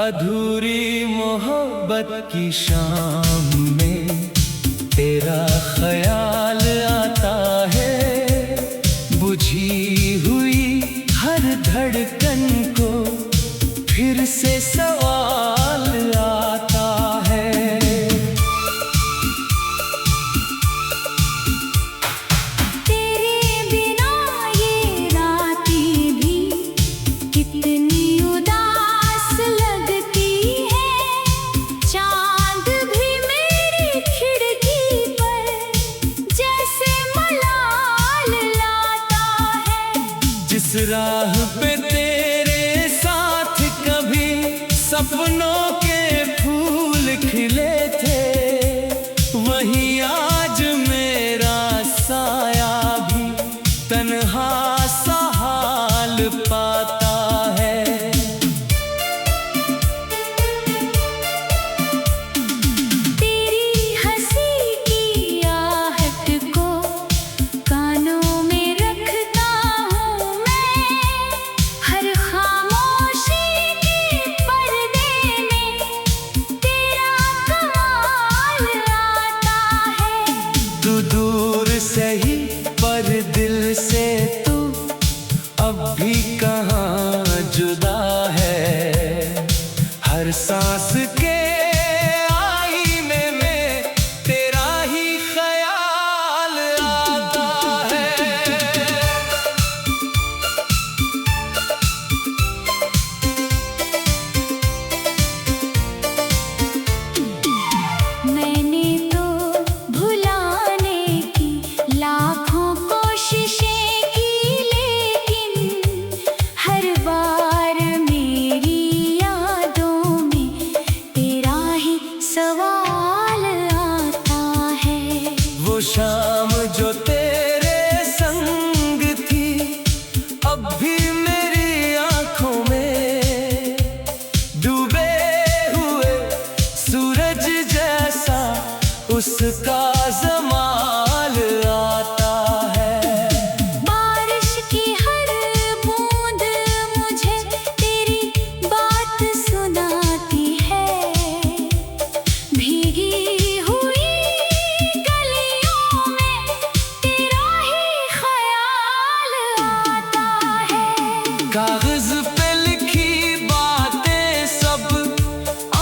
अधूरी मोहब्बत की शाम में तेरा ख्याल आता है। बुझी हुई हर धड़कन को फिर से सवाल आता है। तेरे बिना ये रातें भी कितनी उदास लगती है। चांद भी मेरी खिड़की पर जैसे मलाल लाता है। जिस राह पे तेरे साथ कभी सपनों के फूल खिले थे, वहीं आज मेरा साया भी तन्हा सा हाल पाता है। तेरी हंसी की आहट को कानों में रखता हूँ मैं। हर खामोशी के पर्दे में तेरा कमाल आता है। तू दूर सही पर दिल से तू अब भी कहाँ जुदा है। हर सांस के आईने में तेरा ही ख्याल आता है। मैंने तो भुलाने की लाखों कोशिशें की, लेकिन हर बार मेरी यादों में तेरा ही सवाल आता है। वो शाम जो तेरे संग थी अब भी मेरी आंखों में डूबे हुए सूरज जैसा उसका जमाल आता है। बारिश की हर बूंद मुझे तेरी बात सुनाती है। भीगी हुई गलियों में तेरा ही ख्याल आता है। कागज पे लिखी बातें सब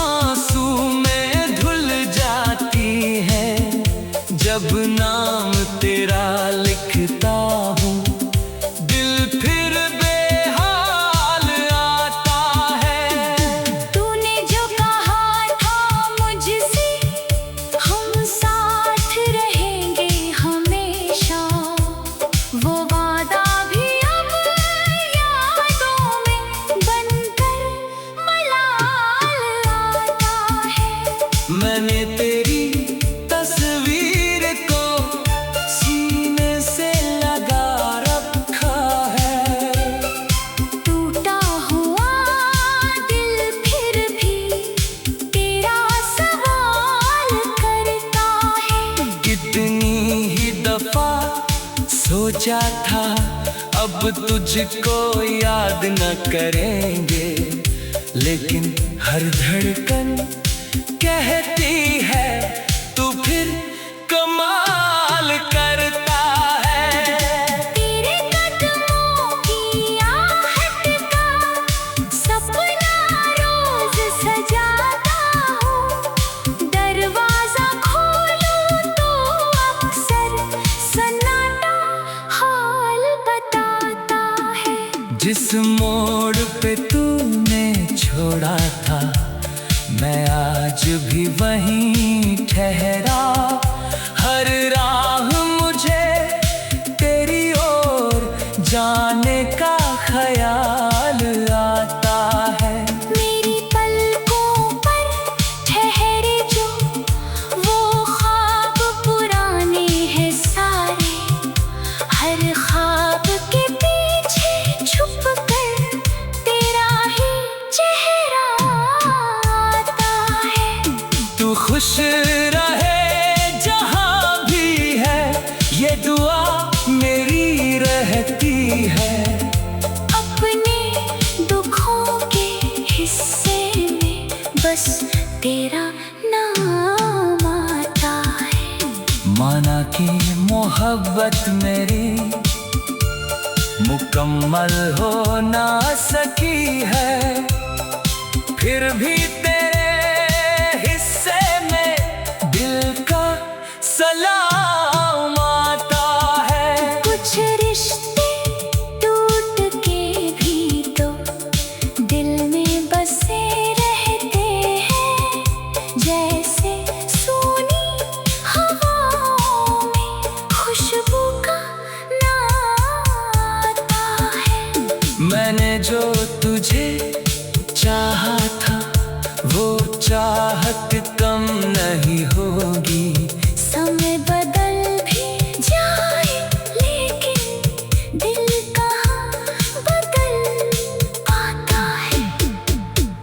आंसू में धुल जाती हैं। जब नाम तेरा लिखता हूँ दिल फिर बेहाल आता है। तूने जो कहा था मुझसे हम साथ रहेंगे हमेशा, वो वादा भी अब यादों में बनकर मलाल आता है। मैंने तेरी तस्वीर को सीने से लगा रखा है। टूटा हुआ दिल फिर भी तेरा सवाल करता है। कितनी ही दफा सोचा था अब तुझको याद न करेंगे, लेकिन हर धड़कन कहती है तू फिर कमाल करता है। तेरे कदमों की आहट का सपना रोज सजाता हूँ। दरवाजा खोलूं तो अक्सर सन्नाटा हाल बताता है। जिस मोड़ पे तूने छोड़ा था मैं आज भी वहीं ठहरा। हर राह मुझे तेरी ओर जाने का ख्याल आता है। मेरी पलकों पर ठहरे जो वो ख्वाब पुराने हैं सारे। हर ख्वाब के पीछे छुप कर तेरा ही चेहरा आता है। तू खुश रहे जहाँ भी है ये दुआ मेरी रहती है। अपने दुखों के हिस्से में माना कि मोहब्बत मेरी मुकम्मल हो ना सकी है, फिर भी तेरे हिस्से में दिल का सलाम आता है। कुछ रिश्ते टूट के भी तो दिल में बसे रहते हैं, जैसे सूनी हवाओं में खुशबू का नाता है। मैंने जो तुझे चाहा था वो चाहत कम नहीं होगी। समय बदल भी जाए लेकिन दिल कहाँ बदल पाता है।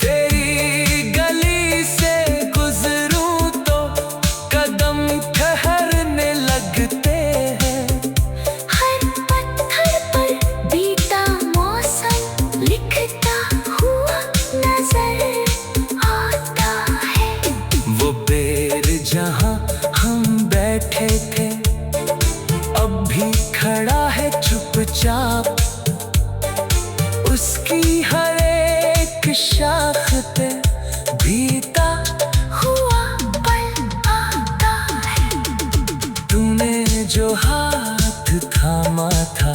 तेरी गली से गुजरूं तो कदम ठहरने लगते हैं। हर पत्थर पर बीता मौसम लिखता हुआ नजर आता है। वो पेड़ जहाँ हम बैठे थे अब भी खड़ा है चुपचाप, उसकी हर एक शाख पे बीता हुआ पल आता है। तूने जो हाथ थामा था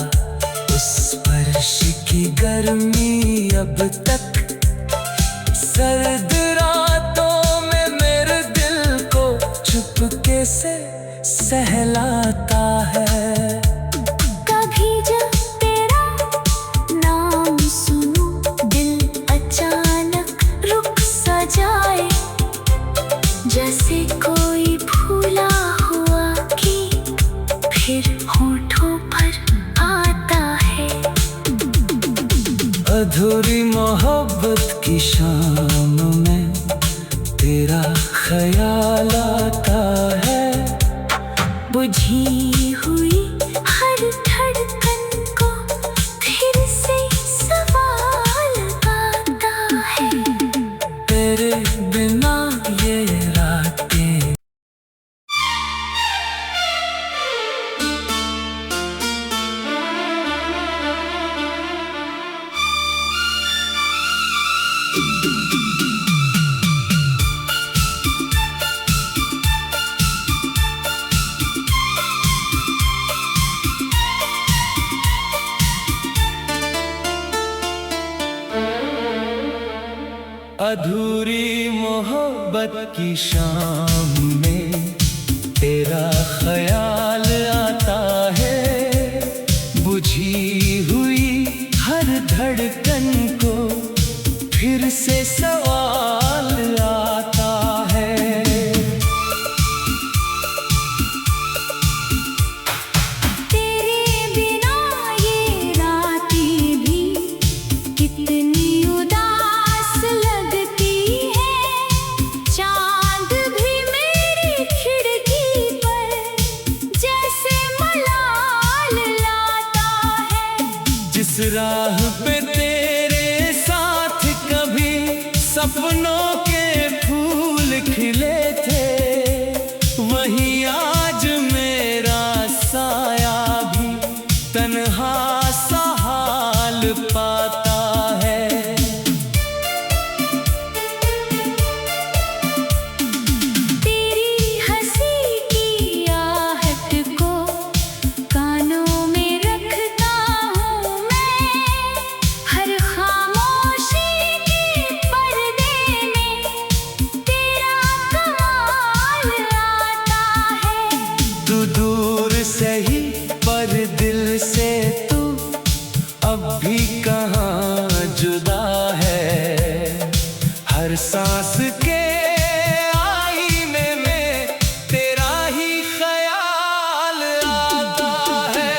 उस स्पर्श की गर्मी अब तक सर्द रातों में मेरे दिल को चुपके से सहलाता है। कभी जब तेरा नाम सुनूं दिल अचानक रुक सा जाए, जैसे कोई भूला हुआ गीत फिर होठों पर आता है। अधूरी मोहब्बत की शाम में तेरा ख्याल आता है। बुझी हुई हर धड़कन को फिर से सवाल आता है। तेरे बिना ये रातें अधूरी मोहब्बत की शाम में तेरा ख्याल आता है। बुझी हुई हर धड़कन को फिर से सवाल आता है। तेरे बिना ये रातें भी कितनी उदास लगती है। चांद भी मेरी खिड़की पर जैसे मलाल लाता है। जिस राह पे तेरे साथ कभी सपनों के फूल खिले थे, वही आज मेरा साया भी तन्हा सा हाल पाता है। तेरी हंसी की आहट को कानों में रखता हूँ मैं। हर खामोशी के पर्दे में तेरा कमाल आता है। तू दूर से ही पर दिल से तू अब भी कहाँ जुदा है। हर सांस के आईने में तेरा ही ख्याल आता है।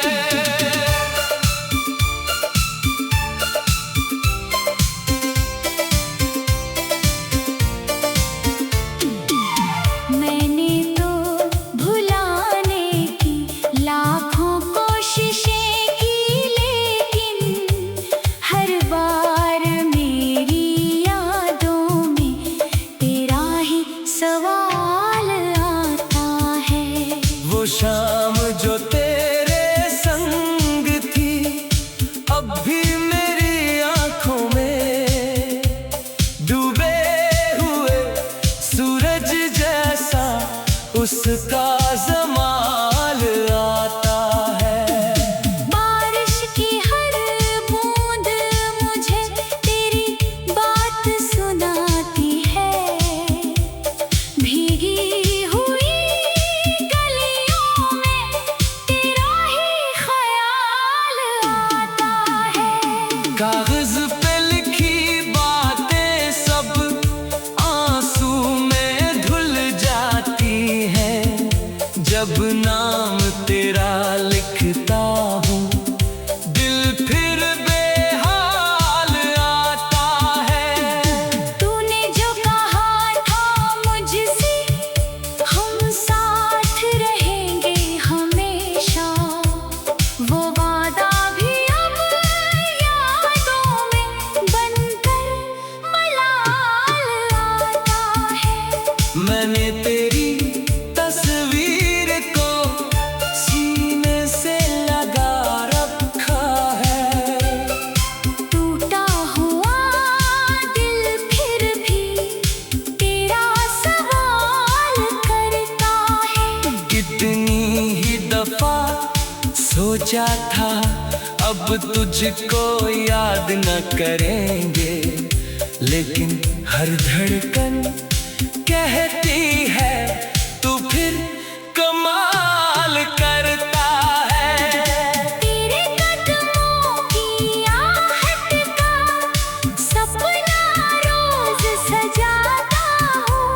मैंने तो भुलाने की लाखों कोशिश वो शाम जो तेरे संग थी, अब भी मेरी आंखों में डूबे हुए सूरज जैसा उसका जमाल आता है। बारिश की हर बूंद मुझे तेरी बात सुनाती है, भीगी हुई गलियों में तेरा ही ख्याल आता है। कागज पे लिखी बातें सब आंसू में धुल जाती हैं, जब नाम तेरा लिखता हूँ दिल फिर बेहाल आता है। तूने जो कहा था मुझसे, हम साथ रहेंगे हमेशा, वो वादा भी अब यादों में बनकर मलाल आता है। मैंने तेरी तस्वीर को सीने से लगा रखा है। टूटा हुआ दिल फिर भी तेरा सवाल करता है। कितनी ही दफा सोचा था अब तुझको याद न करेंगे, लेकिन हर धड़कन कहती है तू फिर कमाल करता है। तेरे कदमों की आहट का सपना रोज सजाता हूँ,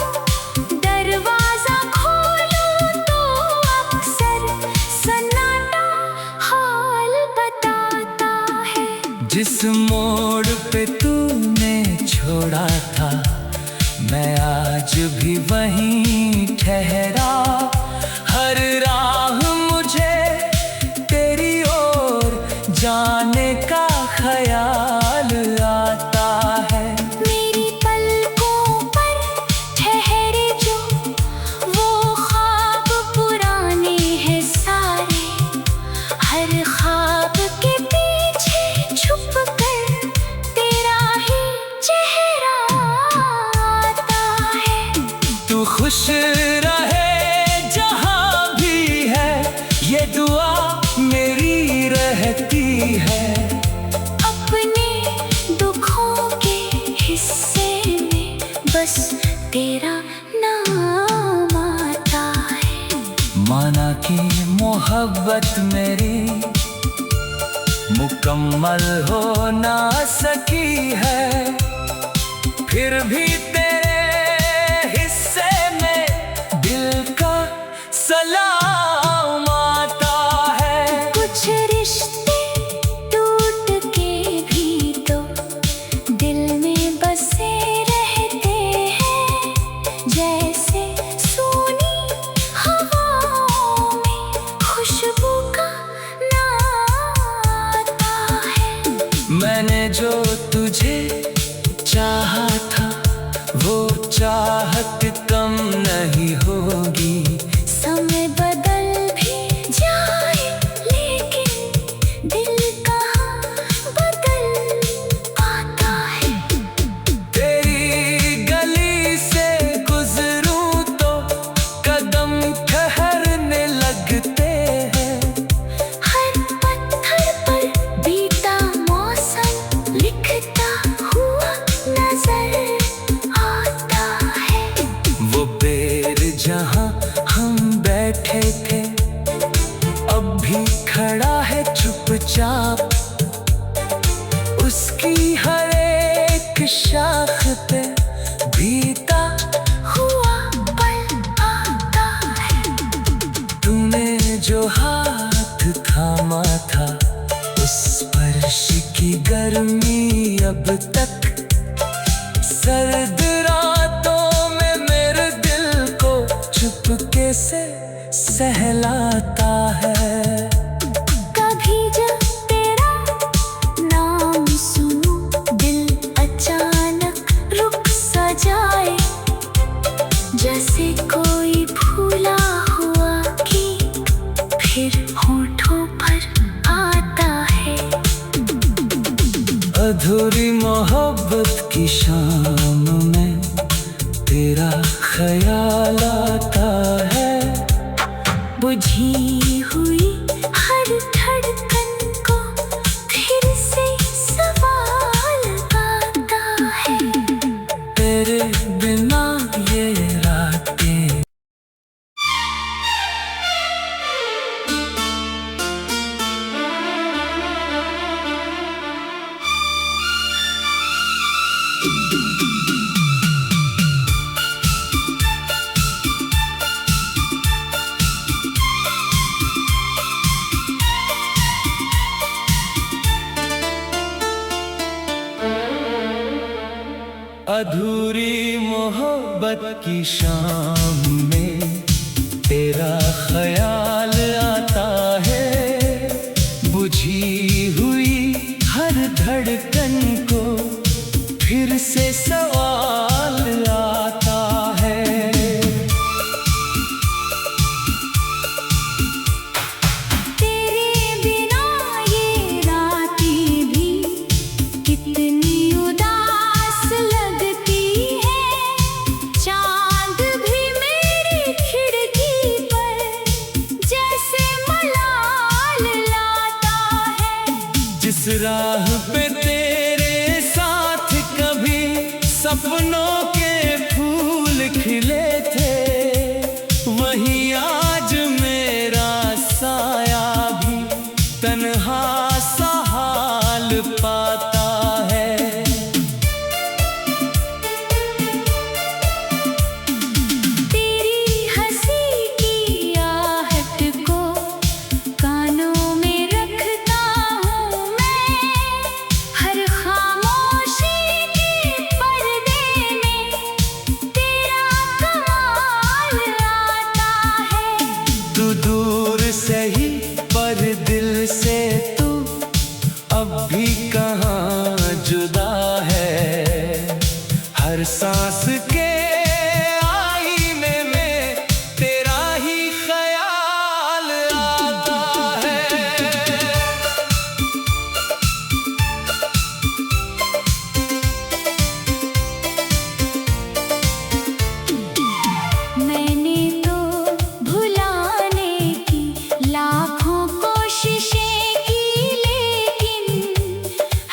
दरवाजा खोलूं तो अक्सर सन्नाटा हाल बताता है। जिस मोड़ पे तूने छोड़ा था मैं आज भी वहीं ठहरा, हर राह मुझे तेरी ओर जाने का ख्याल आता है। मेरी पलकों पर ठहरे जो वो ख्वाब पुराने हैं सारे, हर ख्वाब के पीछे छुप कर तेरा ही चेहरा आता है। तू खुश रहे जहाँ भी है, ये दुआ मेरी रहती है। अपने दुखों के हिस्से में बस तेरा नाम आता है। माना कि मोहब्बत मेरी मुकम्मल हो ना सकी है, फिर भी तेरे हिस्से में दिल का सलाम आता है। कुछ रिश्ते टूट के भी तो दिल में बसे रहते हैं, जैसे सूनी हवाओं में खुशबू का नाता है। मैंने जो तुझे चाहा था वो चाहत कम नहीं होगी। समय बदल भी जाए लेकिन दिल कहाँ बदल पाता है। तेरी गली से गुजरूं तो कदम ठहरने लगते हैं, हर पत्थर पर बीता मौसम लिखता हुआ नजर आता है। वो पेड़ जहाँ हम बैठे थे अब भी खड़ा है चुपचाप, उसकी हर एक शाख पे बीता हुआ पल आता है। तूने जो हाथ थामा था उस स्पर्श की गर्मी अब तक सर्द रातों में मेरे दिल को चुपके से सहलाता है। कभी जब तेरा नाम सुनूं दिल अचानक रुक सा जाए, जैसे कोई भूला हुआ गीत शाम में तेरा ख्याल आता है। बुझी हुई हर धड़कन को फिर से सवाल आता है। तेरे बिना ये रातें अधूरी मोहब्बत की शाम में तेरा ख्याल आता है। बुझी हुई हर धड़कन को फिर से सवाल आता है। तेरे बिना ये रातें भी कितनी उदास लगती है। चांद भी मेरी खिड़की पर जैसे मलाल लाता है। जिस राह पे तेरे साथ कभी सपनों के फूल खिले थे, वहीं आज मेरा साया भी तन्हा सा हाल पाता है। तेरी हंसी की आहट को कानों में रखता हूँ मैं। हर खामोशी के पर्दे में तेरा कमाल आता है। तू दूर से ही पर दिल से तू अब भी कहाँ जुदा है। हर सांस के आईने में तेरा ही ख्याल आता है। मैंने तो भुलाने की लाखों कोशिशें की, लेकिन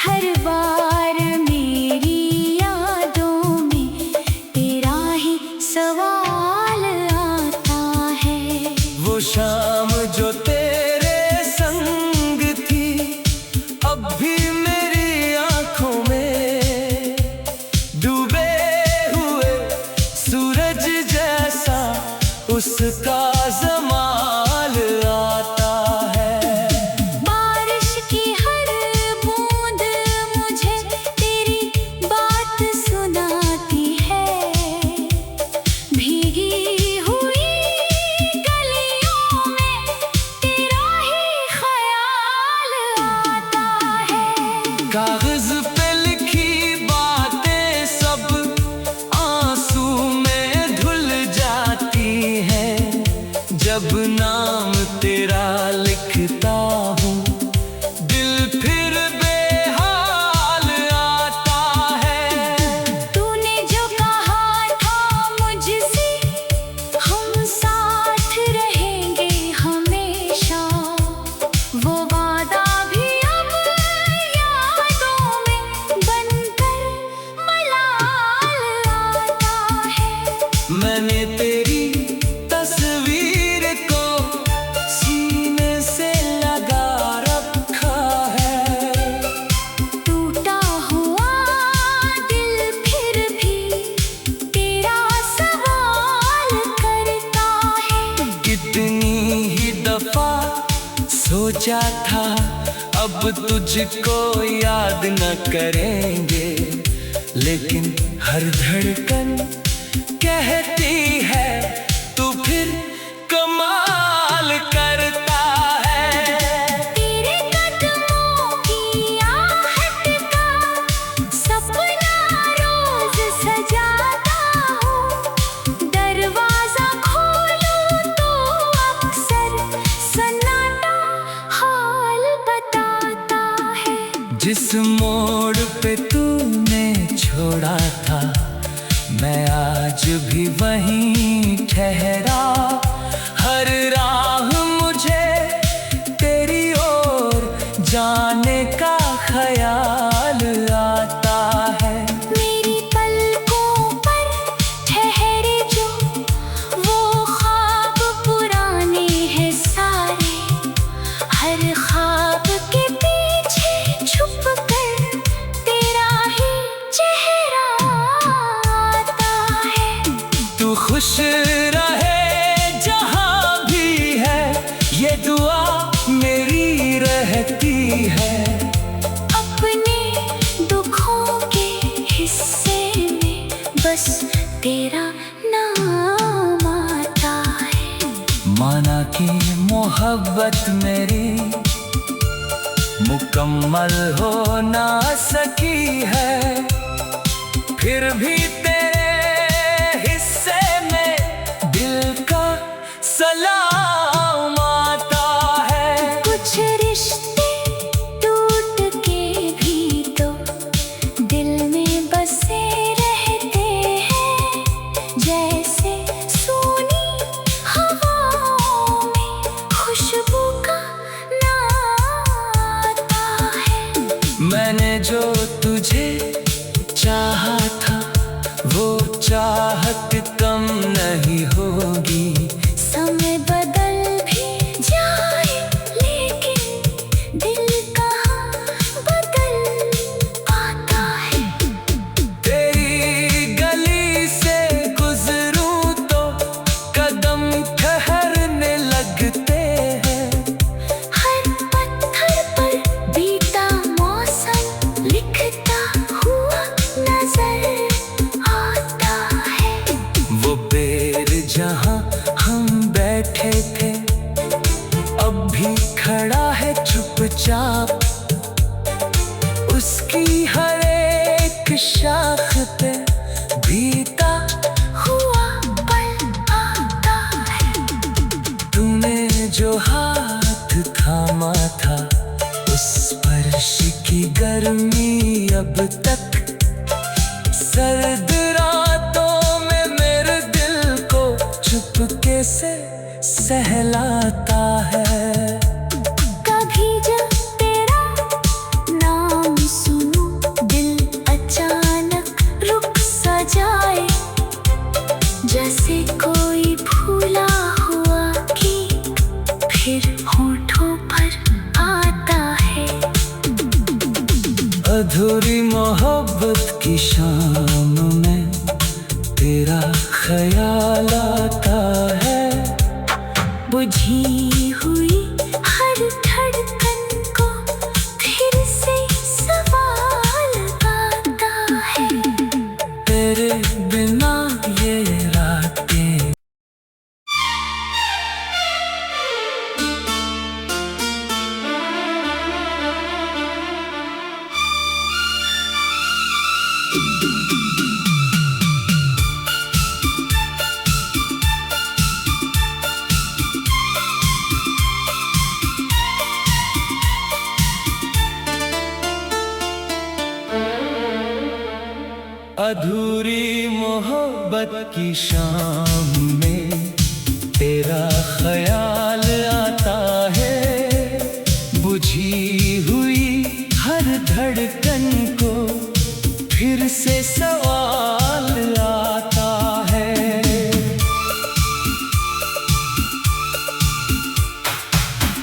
हर बार मेरी यादों में तेरा ही सवाल आता है। वो शाम जो तेरे संग थी अब भी मेरी आंखों में डूबे हुए सूरज जैसा उसका जमाल आता है। बारिश की हर बूंद मुझे तेरी बात सुनाती है। भीगी हुई गलियों में तेरा ही ख्याल आता है। कागज पे लिखी बातें सब आंसू में धुल जाती हैं। जब नाम तेरा लिखता हूँ दिल फिर बेहाल आता है। तूने जो कहा था मुझसे हम साथ रहेंगे हमेशा, वो वादा भी अब यादों में बनकर मलाल आता है। मैंने तेरी तस्वीर को सीने से लगा रखा है। टूटा हुआ दिल फिर भी तेरा सवाल करता है। कितनी ही दफा सोचा था अब तुझको याद न करेंगे, लेकिन हर धड़कन कहती है तू फिर कमाल करता है। तेरे कदमों की आहट का सपना रोज सजाता हूँ। दरवाजा खोलूं तो अक्सर सन्नाटा हाल बताता है। जिस मोड़ पे तूने छोड़ा था, मैं आज भी वहीं ठहरा। हर राह मुझे तेरी ओर जाने का ख्याल आता है। मेरी पलकों पर ठहरे जो वो ख्वाब पुराने हैं सारे, हर ख्वाब के पीछे छुप कर तेरा ही चेहरा आता है। तू खुश रहे जहाँ भी है, ये दुआ मेरी रहती है। अपने दुखों के हिस्से में बस तेरा नाम आता है। माना कि मोहब्बत मेरी मुकम्मल हो ना सकी है, फिर भी तेरे हिस्से में दिल का सलाम आता है। कुछ रिश्ते टूट के भी तो दिल में बसे रहते हैं, जैसे सूनी हवाओं में खुशबू का नाता है। मैंने जो तुझे चाहा था, वो चाहत कम नहीं होगी। समय बदल भी जाए लेकिन दिल कहाँ बदल पाता है। तेरी गली से गुजरूं तो कदम ठहरने लगते हैं। हर पत्थर पर बीता मौसम लिखता हुआ नजर आता है। वो पेड़ जहाँ हम बैठे थे, अब भी खड़ा है चुपचाप। उसकी हर एक शाख पे बीता हुआ पल आता है। तूने जो हाथ थामा था, उस स्पर्श की गर्मी अब तक सर्द रातों में मेरे दिल को चुपके से सहलाता है। कभी जब तेरा नाम सुनूं, दिल अचानक रुक सा जाए, जैसे कोई भूला हुआ गीत फिर होठों पर आता है। अधूरी मोहब्बत की शाम में तेरा ख्याल आता है। बुझी हुई हर धड़कन को फिर से सवाल आता है। तेरे बिना ये रातें अधूरी मोहब्बत की शाम में तेरा ख्याल आता है। बुझी हुई हर धड़कन को फिर से सवाल आता है।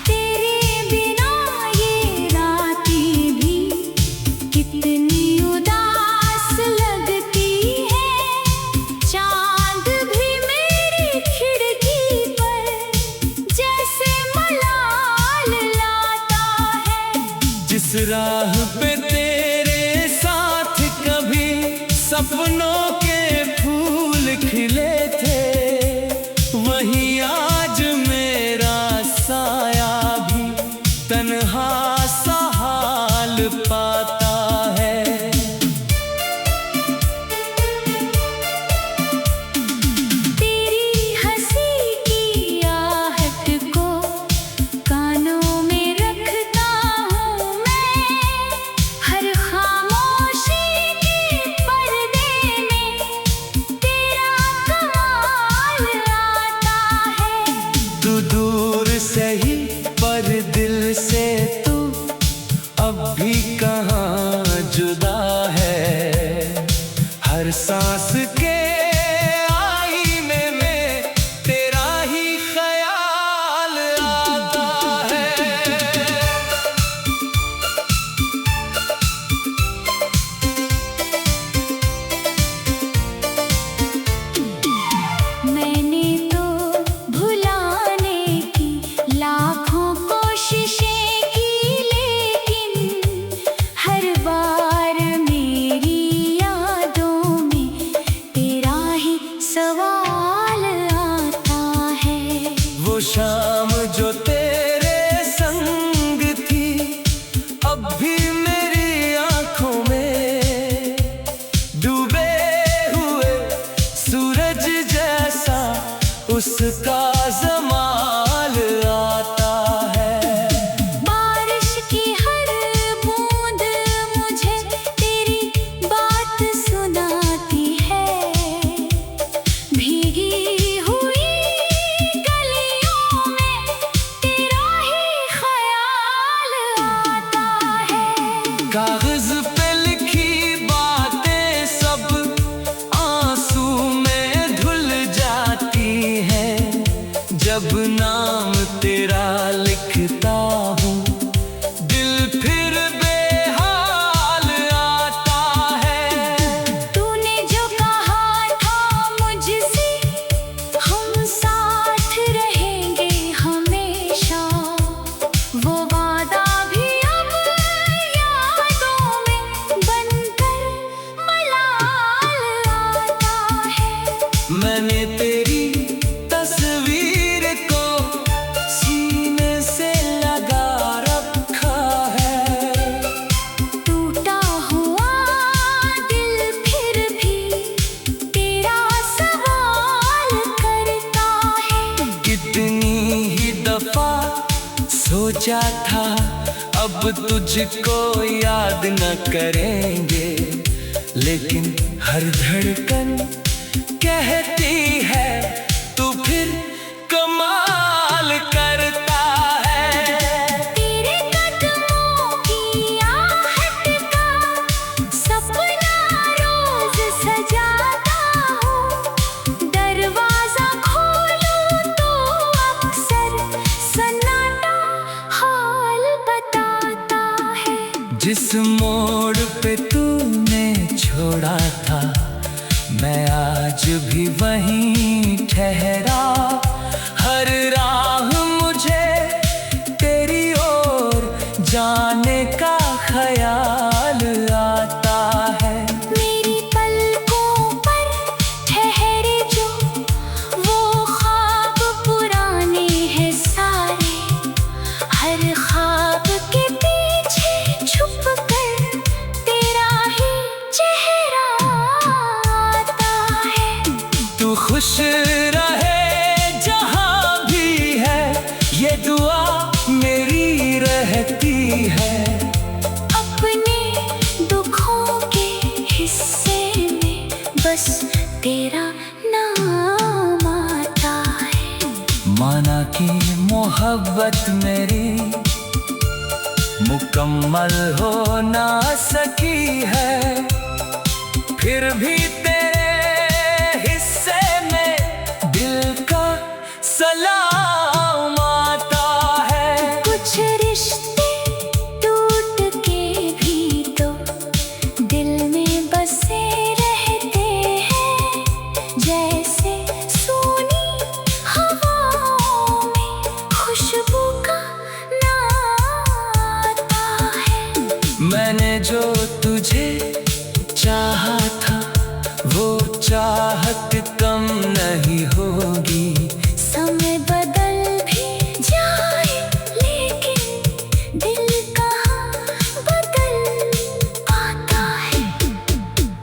तेरे बिना ये रातें भी कितनी उदास लगती है। चांद भी मेरी खिड़की पर जैसे मलाल लाता है। जिस राह पे तेरे साथ कभी सपनों के फूल खिले थे, वही आज मेरा साया भी तन्हा सा हाल पाता है। तेरी हंसी की आहट को कानों में रखता हूँ मैं। हर खामोशी के पल तू दूर सही पर दिल से तू अब भी कहाँ जुदा है। हर सांस के आईने में तेरा ही ख्याल आता है। मैंने तो भुलाने की लाखों कोशिशें की, लेकिन हर बार मेरी यादों में तेरा ही सवाल आता है। वो शाम जो तेरे संग थी अब भी मेरी आंखों में डूबे हुए सूरज जैसा उसका जमाल आता है। बारिश की हर बूंद मुझे तेरी बात सुनाती है। भीगी हुई गलियों में तेरा ही ख्याल आता है। कागज पे लिखी बातें सब आंसू में धुल जाती हैं। जब नाम तेरा लिखता हूँ दिल फिर बेहाल आता है। तूने जो कहा था मुझसे हम साथ रहेंगे हमेशा, वो वादा भी अब यादों में बनकर मलाल आता है। मैंने तेरी तस्वीर को सीने से लगा रखा है। टूटा हुआ दिल फिर भी तेरा सवाल करता है। कितनी ही दफा सोचा था अब तुझको याद न करेंगे, लेकिन हर धड़कन कहती है तू फिर कमाल करता है। तेरे कदमों की आहट का सपना रोज सजाता हूँ। दरवाजा खोलूं तो अक्सर सन्नाटा हाल बताता है। जिस मोड़ पे तूने छोड़ा था मैं आज भी वहीं ठहरा। हर राह मुझे तेरी ओर जाने का ख्याल आता है। मेरी पलकों पर ठहरे जो वो ख्वाब पुराने हैं सारे। हर ख्वाब के पीछे छुप कर तेरा ही चेहरा आता है। तू खुश रहे जहाँ भी है ये दुआ मेरी रहती है। अपने दुखों के हिस्से में बस तेरा नाम आता है। माना कि मोहब्बत मेरी मुकम्मल हो ना सकी है, फिर भी तेरे हिस्से में दिल का सलाम आता है। कुछ रिश्ते टूट के भी तो दिल में बसे रहते हैं। जैसे सूनी हवाओं में खुशबू का नाता है। मैंने जो तुझे चाहा था वो चाहत कम नहीं होगी। समय बदल भी जाए लेकिन दिल कहाँ बदल पाता है।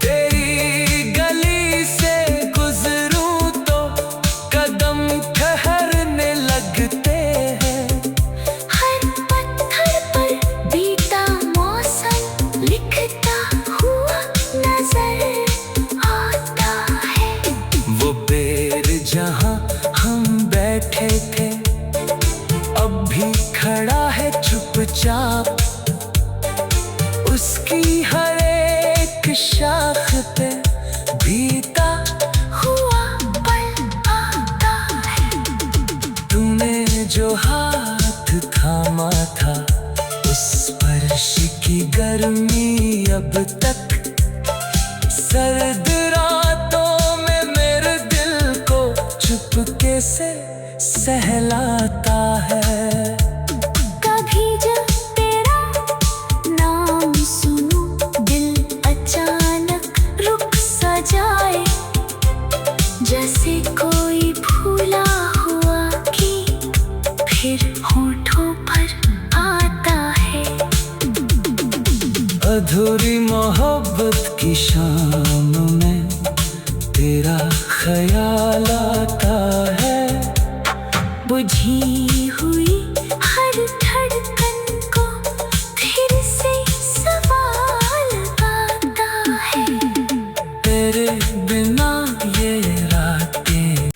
तेरी गली से गुजरूं तो कदम ठहरने लगते हैं। हर पत्थर पर बीता मौसम लिखता हुआ नजर आता है। वो पेड़ जहाँ चाप, उसकी हर एक शाख पे बीता हुआ पल आता है। तूने जो हाथ थामा था, उस स्पर्श की गर्मी अब तक सर्द रातों में मेरे दिल को चुपके से सहलाता है। कभी जब तेरा नाम सुनूं, दिल अचानक रुक सा जाए, जैसे कोई भूला हुआ गीत फिर होठों पर आता है। अधूरी मोहब्बत की शाम में तेरा ख्याल आता है। बुझी हुई हर धड़कन को फिर से सवाल आता है। तेरे बिना ये रातें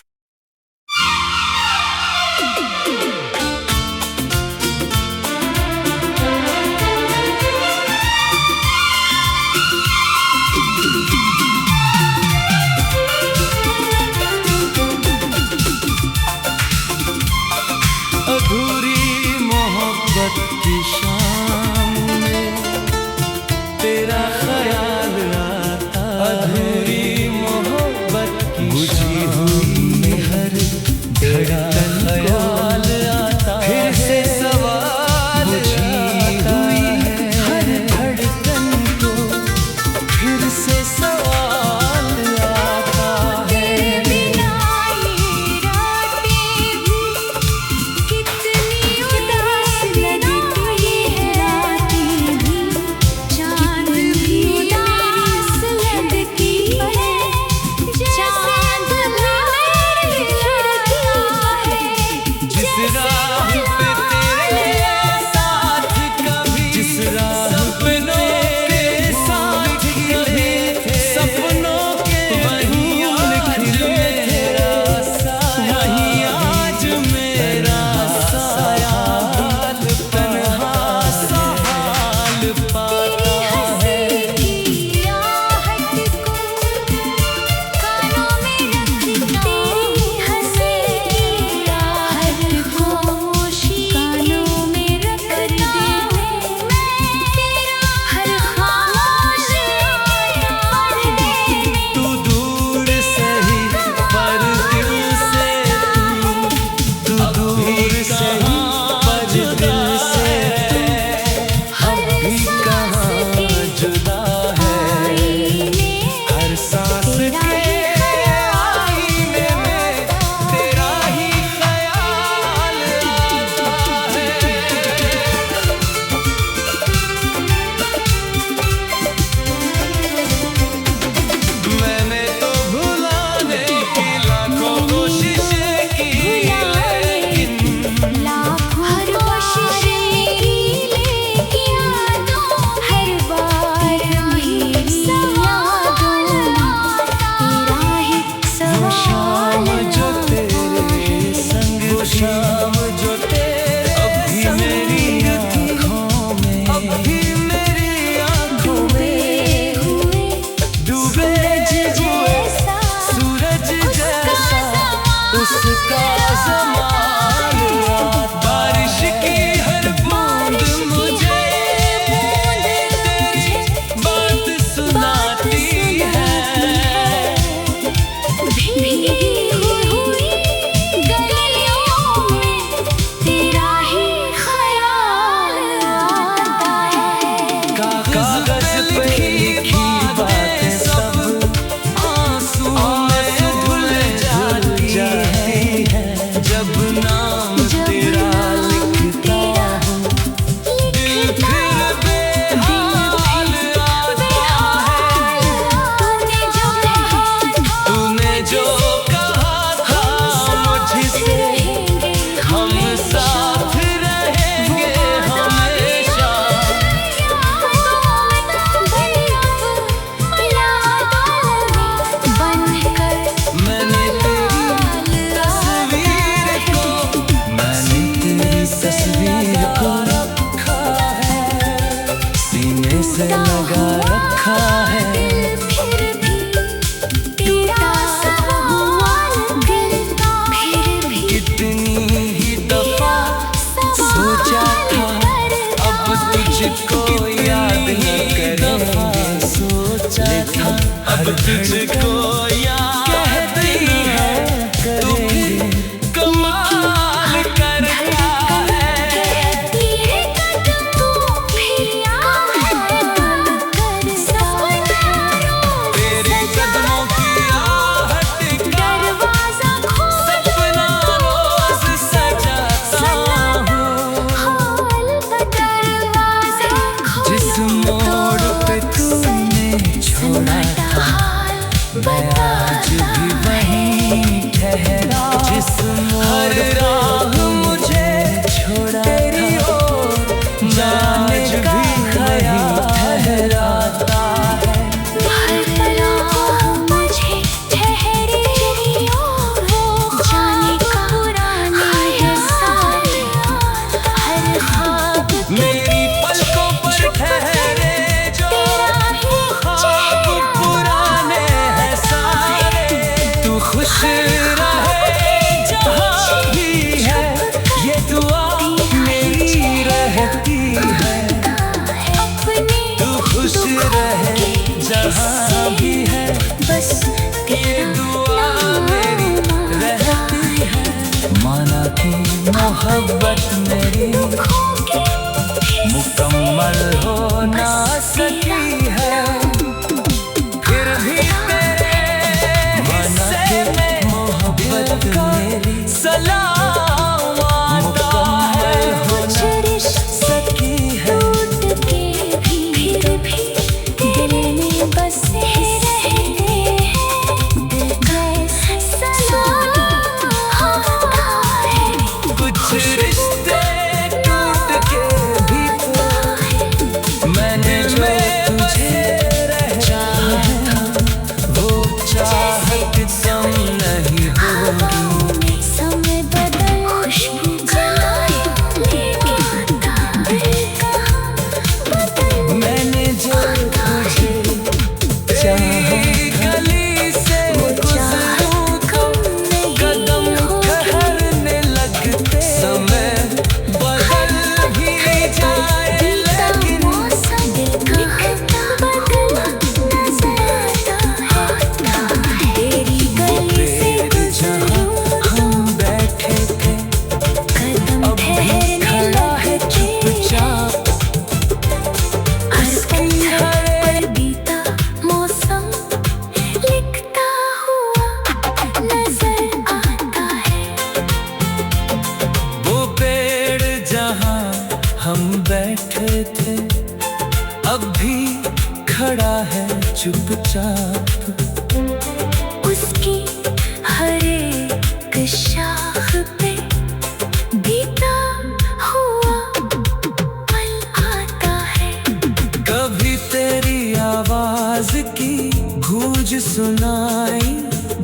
अधूरी मोहब्बत की शाम में तेरा ख्याल आता है। अधूरी मोहब्बत की बुझी हुई हर धड़कन ख्याल आता है। फिर से सवाल आता है। हर धड़कन को फिर से सवाल आता है। बिना ये रातें भी कितनी उदास लगती है। चांद भी उदास लगती है। चांद भी खिड़की है। जिस राह पे तेरे साथ कभी, जिस राह पे तेरे साथ कभी सपनों के फूल खिले थे, वहीं आज मेरा साया तन्हा सा हाल पाता है। की आहट को कानों में रखता हूँ। हंसी की आहट को कानों में रखता हूँ। तेरा हर ख्वाहिश पर्दे में तू दूर सही पर दिल से, तू दूर सही पर दिल से हम भी कहाँ जुदा है। हर सांस के आईने में तेरा ही ख्याल आता है। मैंने तो भुलाने की लाखों कोशिशें की, लेकिन लाख जब तुझको याद है तू भी कमाल करता है। तेरे कदमों की आहट का सपना रोज सजाता हूँ। जिस मोड़ पे तूने छोड़ा था मैं आज भी वहीं ठहरा। जिस मोड़ राह मुझे छोड़ा तेरी ओर जाने भी वहीं ठहराता है। मेरी पलकों पर ठहरे जो ख्वाब पुराने हैं सारे। तू खुश रहे जहाँ भी है ये दुआ मेरी रहती है। तू खुश रहे जहाँ भी है बस ये दुआ मेरी रहती है। माना कि मोहब्बत मेरी मुकम्मल हो ना सकी है फिर भी तेरे हिस्से में मोहब्बत मेरी सलाम आता है। हो ना सकी है कुछ रिश्ते टूट के भी तो मैंने जो तुझे चाहा था वो चाहत कम नहीं होगी। समय बदल खुशबू जाए मैंने जो तुझे चाहा गली से गुजरूं तो कदम ठहरने लगते। समय बदल भी जाए लेकिन जहाँ हम बैठे थे अब भी खड़ा है चुपचाप। उसकी हर बीता मौसम लिखता हुआ नजर आता है। वो पेड़ जहाँ हम बैठे थे अब भी खड़ा है चुपचाप। उसकी हर एक शाख पे बीता हुआ पल आता है। कभी तेरी आवाज की गूंज सुनाई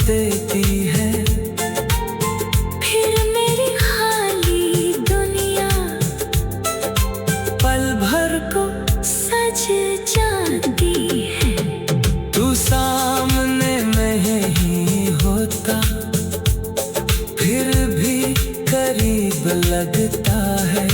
देती है। फिर मेरी खाली दुनिया पल भर को सज जाती है। तू सामने नहीं होता फिर भी करीब लगता है।